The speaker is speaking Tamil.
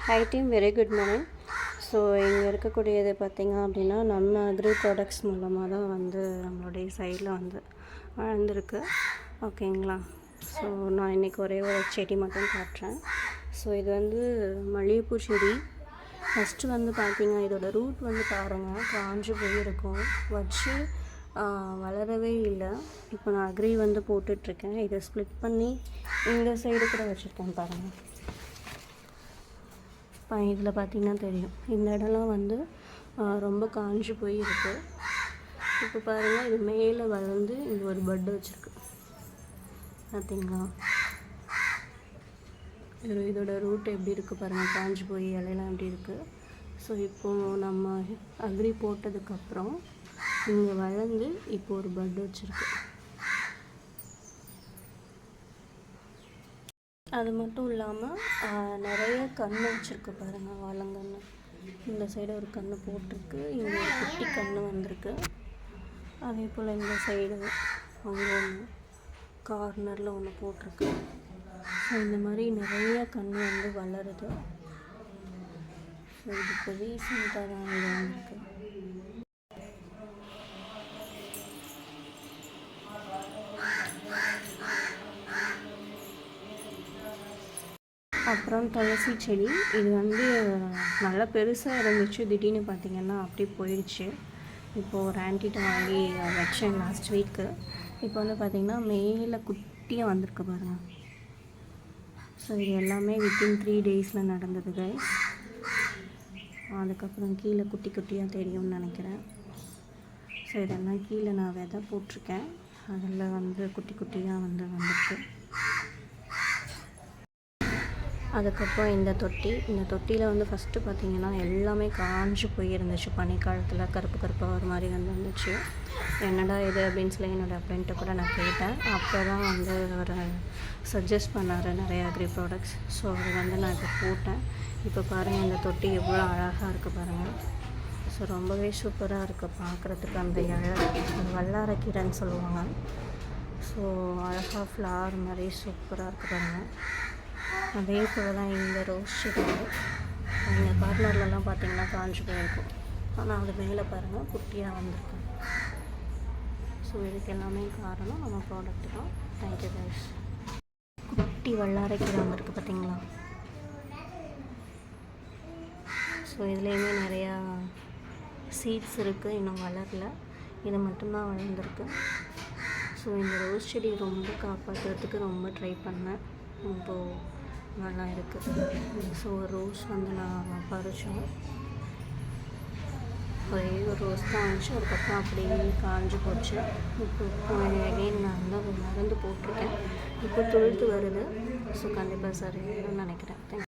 Hi team, very good morning. So இங்கே இருக்கக்கூடியது பார்த்திங்க அப்படின்னா நம்ம அக்ரி ப்ராடக்ட்ஸ் மூலமாக தான் வந்து நம்மளுடைய சைடில் வந்து வளர்ந்துருக்கு. ஓகேங்களா? ஸோ நான் இன்றைக்கி ஒரே ஒரு செடி மட்டும் காட்டுறேன். ஸோ இது வந்து மல்லிகைப்பூ செடி. ஃபஸ்ட்டு வந்து பார்த்திங்க இதோட ரூட் வந்து பாருங்கள், காஞ்சு போயிருக்கும், வச்சு வளரவே இல்லை. இப்போ நான் அக்ரி வந்து போட்டுட்ருக்கேன். இதை ஸ்ப்ளிட் பண்ணி இந்த சைடு கூட வச்சுருக்கேன் பாருங்கள். இதில் பார்த்திங்கன்னா தெரியும், இந்த இடம்லாம் வந்து ரொம்ப காஞ்சு போய் இருக்குது. இப்போ பாருங்கள், இது மேலே வளர்ந்து இங்கே ஒரு பட்டு வச்சுருக்கு பார்த்திங்களா. இதோட ரூட் எப்படி இருக்குது பாருங்கள், காஞ்சு போய் இலையெல்லாம் எப்படி இருக்குது. ஸோ இப்போது நம்ம அக்ரி போட்டதுக்கப்புறம் இங்கே வளர்ந்து இப்போ ஒரு பட்டு வச்சுருக்கு. அது மட்டும் இல்லாமல் நிறைய கன்று வச்சுருக்கு பாருங்கள், வாழைங்கன்று. இந்த சைடு ஒரு கன்று போட்டிருக்கு, இங்கே ஒரு குட்டி கன்று வந்திருக்கு. அதே போல் இந்த சைடு அங்கே ஒன்று கார்னரில் ஒன்று போட்டிருக்கு. ஸோ இந்த மாதிரி நிறைய கன்று வந்து வளருது. ஸோ இது இப்போ ரீசெண்டாக தான் இது வந்திருக்கு. அப்புறம் துளசி செடி, இது வந்து நல்லா பெருசாக இருந்துச்சு, திடீர்னு பார்த்திங்கன்னா அப்படியே போயிடுச்சு. இப்போது ஒரு ஆன்ட்டிகிட்ட வாங்கி வச்சேன் லாஸ்ட் வீக்கு. இப்போ வந்து பார்த்திங்கன்னா மேலே குட்டியாக வந்திருக்கு பாருங்கள். ஸோ இது எல்லாமே வித்தின் 3 டேஸில் நடந்தது கைஸ். அதுக்கப்புறம் கீழே குட்டி குட்டியாக தெரியும்னு நினைக்கிறேன். ஸோ இதெல்லாம் கீழே நான் விதை போட்டிருக்கேன், அதில் வந்து குட்டி குட்டியாக வந்துருக்கு. அதுக்கப்புறம் இந்த தொட்டியில் வந்து ஃபஸ்ட்டு பார்த்திங்கன்னா எல்லாமே காஞ்சு போயிருந்துச்சு. பனிக்காலத்தில் கருப்பு கருப்பாக ஒரு மாதிரி வந்துச்சு. என்னடா இது அப்படின்னு சொல்லி என்னோடய ஃப்ரெண்ட்டை கூட நான் கேட்டேன். அப்போ தான் வந்து ஒரு சஜஸ்ட் பண்ணார் நிறைய அக்ரி ப்ராடக்ட்ஸ். ஸோ அது வந்து நான் இப்போ போட்டேன். இப்போ பாருங்கள், இந்த தொட்டி எவ்வளோ அழகாக இருக்குது பாருங்கள். ஸோ ரொம்பவே சூப்பராக இருக்குது பார்க்குறதுக்கு. அந்த இலை வல்லாரக்கீரைன்னு சொல்லுவாங்க. ஸோ அழகாக ஃப்ளவர் மாதிரி சூப்பராக இருக்குது பாருங்கள். அதே போல் தான் இந்த ரோஸ் செடி, இந்த கார்னர்லலாம் பார்த்திங்கன்னா காஞ்சு போயிருக்கும், ஆனால் அது மேலே பாருங்கள் குட்டியாக வந்திருக்கும். ஸோ இதுக்கு எல்லாமே காரணம் நம்ம ப்ராடக்ட்டு தான். Thank you guys. குட்டி வல்லாரைக்கீரை வந்திருக்கு பார்த்திங்களா. ஸோ இதுலேயுமே நிறையா சீட்ஸ் இருக்குது, இன்னும் வளரல. இது மட்டும்தான் வளர்ந்துருக்கு. ஸோ இந்த ரோஸ் செடி ரொம்ப காப்பாற்றுறதுக்கு ரொம்ப ட்ரை பண்ணேன். இப்போது நல்லா இருக்குது. ஸோ ஒரு ரோஸ் வந்து நான் பறிச்சோம், ஒரே ஒரு ரோஸ் தான் வந்துச்சு. அதுக்கப்புறம் அப்படியே காஞ்சு போச்சு. இப்போ அகைன் நான் வந்து மருந்து போட்டிருக்கேன். இப்போ துளுத்து வருது. ஸோ கண்டிப்பாக சரின்னு நினைக்கிறேன். தேங்க்யூ.